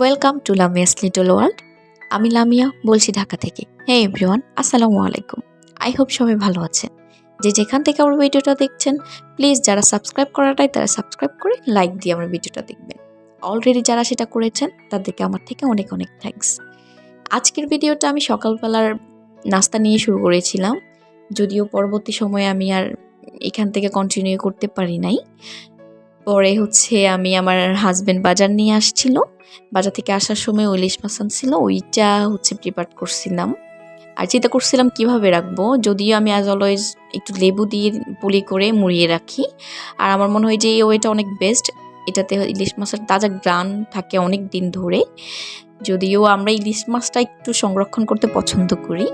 Welcome to Lamia's little world. আমি লামিয়া বলছি ঢাকা থেকে। হে এভরিওয়ান, আসসালামু আলাইকুম। আই হোপ সবাই ভালো আছেন। যে যেখান থেকে আমার ভিডিওটা দেখছেন, প্লিজ যারা সাবস্ক্রাইব করাটাই তারা সাবস্ক্রাইব করে লাইক দিয়ে আমার ভিডিওটা দেখবেন। অলরেডি যারা সেটা করেছেন তাদেরকে আমার থেকে অনেক অনেক থ্যাঙ্কস। আজকের ভিডিওটা আমি সকালবেলার নাস্তা নিয়ে শুরু করেছিলাম, যদিও পরবর্তী সময়ে আমি আর এখান থেকে কন্টিনিউ করতে পারি নাই। পরে আমি আমার হাসব্যান্ড বাজার নিয়ে আসছিল। বাজার থেকে আসার সময় ইলিশ মাছ আনছিল, ওইটা প্রিপার করছিলাম। আর চিন্তা করছিলাম কিভাবে রাখবো, যদিও আমি অ্যাজ অলওয়েজ একটু লেবু দিয়ে পুলি করে মুড়িয়ে রাখি। আর আমার মনে হয় যে এই ওয়েটা অনেক বেস্ট। এটাতে ইলিশ মাছের তাজা গ্রান থাকে অনেক দিন ধরে, যদিও আমরা ইলিশ মাছটা একটু সংরক্ষণ করতে পছন্দ করি।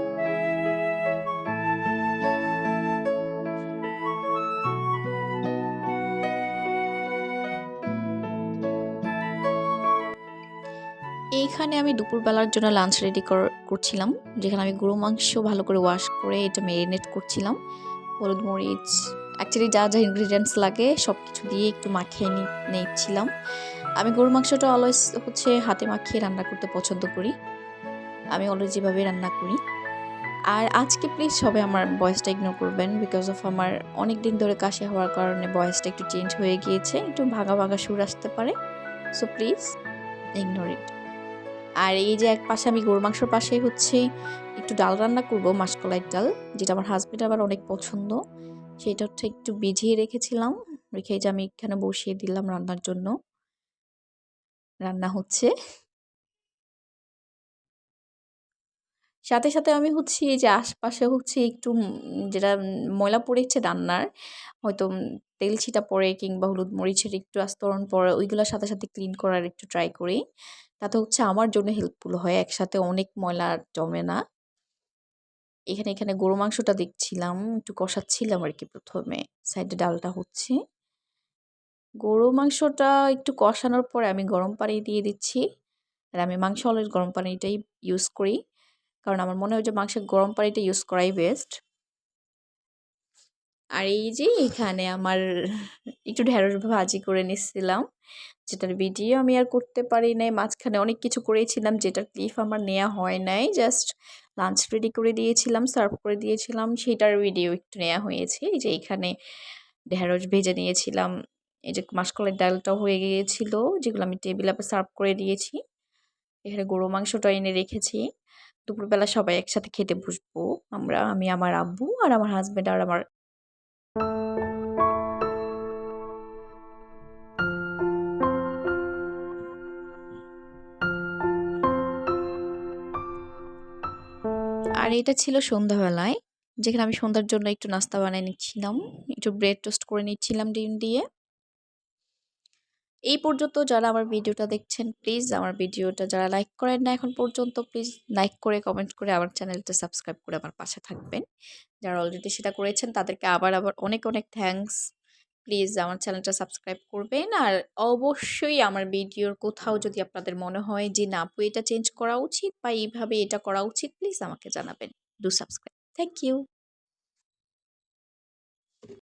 এইখানে আমি দুপুরবেলার জন্য লাঞ্চ রেডি করছিলাম, যেখানে আমি গরু মাংস ভালো করে ওয়াশ করে এটা ম্যারিনেট করছিলাম। হলুদ মরিচ, অ্যাকচুয়ালি যা যা ইনগ্রিডিয়েন্টস লাগে সব কিছু দিয়ে একটু মাখিয়ে নিচ্ছিলাম। আমি গরু মাংসটা অলওয়েজ হাতে মাখিয়ে রান্না করতে পছন্দ করি। আমি অলওয়েজ যেভাবে রান্না করি। আর আজকে প্লিজ সবাই আমার ভয়েসটা ইগনোর করবেন, বিকজ অফ আমার অনেক দিন ধরে কাশি হওয়ার কারণে ভয়েসটা একটু চেঞ্জ হয়ে গিয়েছে, একটু ভাগা ভাগা সুর আসতে পারে। So please ignore it. আর এই যে এক পাশে আমি গরু মাংসর পাশেই একটু ডাল রান্না করব, মাসকলাইয়ের ডাল, যেটা আমার হাজবেন্ড আবার অনেক পছন্দ। সেটা একটু ভিজিয়ে রেখেছিলাম, রেখে যে আমি এখানে বসিয়ে দিলাম রান্নার জন্য। রান্না হচ্ছে, সাথে সাথে আমি এই যে আশপাশে একটু যেটা ময়লা পড়েছে রান্নার, হয়তো তেল ছিটা পড়ে কিংবা হলুদ মরিচের একটু আস্তরণ পড়ে, ওইগুলোর সাথে সাথে ক্লিন করার একটু ট্রাই করি। তাতে আমার জন্য হেল্পফুল হয়, একসাথে অনেক ময়লা জমে না। এখানে এখানে গরু মাংসটা দেখছিলাম, একটু কষাচ্ছিলাম আর কি। প্রথমে সাইডে ডালটা গরু মাংসটা একটু কষানোর পরে আমি গরম পানি দিয়ে দিচ্ছি। আর আমি মাংস অলওয়েজ গরম পানিটাই ইউজ করি, কারণ আমার মনে হয় যে মাংসের গরম পানিটা ইউজ করাই বেস্ট। আর এই যে এখানে আমার একটু ঢেঁড়স ভাজি করে নিচ্ছিলাম, যেটার ভিডিও আমি আর করতে পারি নাই। মাঝখানে অনেক কিছু করেছিলাম যেটার ক্লিপ আমার নেওয়া হয় নাই, জাস্ট লাঞ্চ রেডি করে দিয়েছিলাম, সার্ভ করে দিয়েছিলাম, সেটার ভিডিও একটু নেওয়া হয়েছে। এই যে এখানে ঢেঁড়স ভেজে নিয়েছিলাম, এই যে মাসকলাইয়ের ডালটাও হয়ে গিয়েছিল, যেগুলো আমি টেবিল আপে সার্ভ করে দিয়েছি। এখানে গরু মাংসটা এনে রেখেছি। দুপুরবেলা সবাই একসাথে খেতে বসবো আমি, আমার আব্বু আর আমার হাজবেন্ড আর আমার। আর এটা ছিল সন্ধ্যাবেলায়, যেখানে আমি সন্ধ্যার জন্য একটু নাস্তা বানিয়ে নিচ্ছিলাম, একটু ব্রেড টোস্ট করে নিচ্ছিলাম ডিম দিয়ে। এই পর্যন্ত যারা আমার ভিডিওটা দেখছেন, প্লিজ আমার ভিডিওটা যারা লাইক করেন না এখন পর্যন্ত, প্লিজ লাইক করে কমেন্ট করে আমার চ্যানেলটা সাবস্ক্রাইব করে আমার পাশে থাকবেন। যারা অলরেডি সেটা করেছেন তাদেরকে আবার আবার অনেক অনেক থ্যাঙ্কস। প্লিজ আমার চ্যানেলটা সাবস্ক্রাইব করবেন। আর অবশ্যই আমার ভিডিওর কোথাও যদি আপনাদের মনে হয় যে না আপু এটা চেঞ্জ করা উচিত বা এইভাবে এটা করা উচিত, প্লিজ আমাকে জানাবেন। Do subscribe. Thank you.